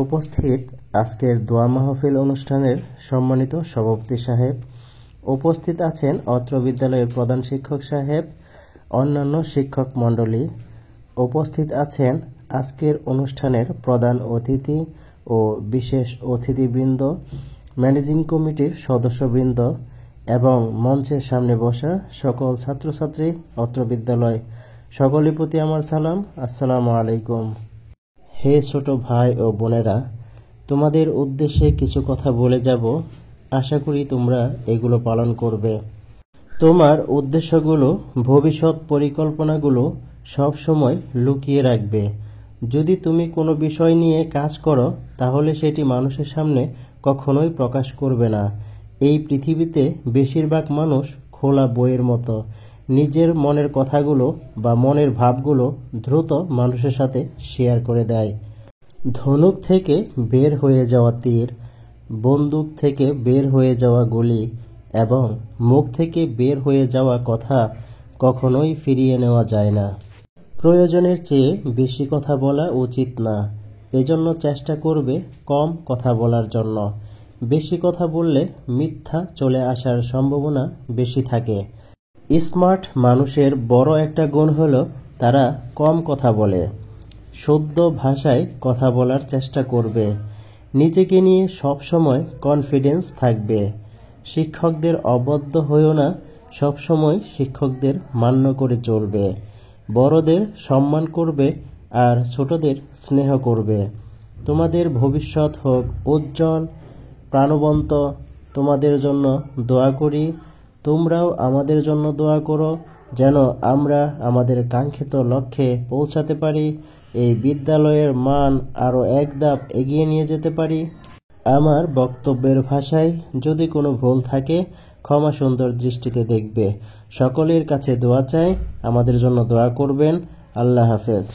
উপস্থিত আজকের দোয়া মাহফিল অনুষ্ঠানের সম্মানিত সভাপতি সাহেব, উপস্থিত আছেন অত্র বিদ্যালয়ের প্রধান শিক্ষক সাহেব, অন্যান্য শিক্ষক মণ্ডলী, উপস্থিত আছেন আজকের অনুষ্ঠানের প্রধান অতিথি ও বিশেষ অতিথিবৃন্দ, ম্যানেজিং কমিটির সদস্যবৃন্দ এবং মঞ্চের সামনে বসা সকল ছাত্রছাত্রী, অত্র বিদ্যালয়, সকলের প্রতি আমার সালাম। আসসালামু আলাইকুম। হে ছোট ভাই ও বোনেরা, তোমাদের উদ্দেশ্যে কিছু কথা বলে যাব। আশা করি তোমরা এগুলো পালন করবে। তোমার উদ্দেশ্যগুলো, ভবিষ্যৎ পরিকল্পনাগুলো সব সময় লুকিয়ে রাখবে। যদি তুমি কোনো বিষয় নিয়ে কাজ করো, তাহলে সেটি মানুষের সামনে কখনোই প্রকাশ করবে না। এই পৃথিবীতে বেশিরভাগ মানুষ খোলা বইয়ের মতো, নিজের মনের কথাগুলো বা মনের ভাবগুলো দ্রুত মানুষের সাথে শেয়ার করে দেয়। ধনুক থেকে বের হয়ে যাওয়া তীর, বন্দুক থেকে বের হয়ে যাওয়া গুলি এবং মুখ থেকে বের হয়ে যাওয়া কথা কখনোই ফিরিয়ে নেওয়া যায় না। প্রয়োজনের চেয়ে বেশি কথা বলা উচিত না। এজন্য চেষ্টা করবে কম কথা বলার জন্য। বেশি কথা বললে মিথ্যা চলে আসার সম্ভাবনা বেশি থাকে। স্মার্ট মানুষের বড় একটা গুণ হলো তারা কম কথা বলে। শুদ্ধ ভাষায় কথা বলার চেষ্টা করবে। নিজেকে নিয়ে সবসময় কনফিডেন্স থাকবে। শিক্ষকদের অবদ্ধ হয়েও না, সবসময় শিক্ষকদের মান্য করে চলবে। বড়দের সম্মান করবে আর ছোটদের স্নেহ করবে। তোমাদের ভবিষ্যৎ হোক উজ্জ্বল, প্রাণবন্ত। তোমাদের জন্য দোয়া করি। তোমরাও আমাদের জন্য দোয়া করো, যেন আমরা আমাদের কাঙ্ক্ষিত লক্ষ্যে পৌঁছাতে পারি, এই বিদ্যালয়ের মান আরও এক ধাপ এগিয়ে নিয়ে যেতে পারি। আমার বক্তব্যের ভাষায় যদি কোনো ভুল থাকে, ক্ষমা সুন্দর দৃষ্টিতে দেখবে। সকলের কাছে দোয়া চাই, আমাদের জন্য দোয়া করবেন। আল্লাহ হাফেজ।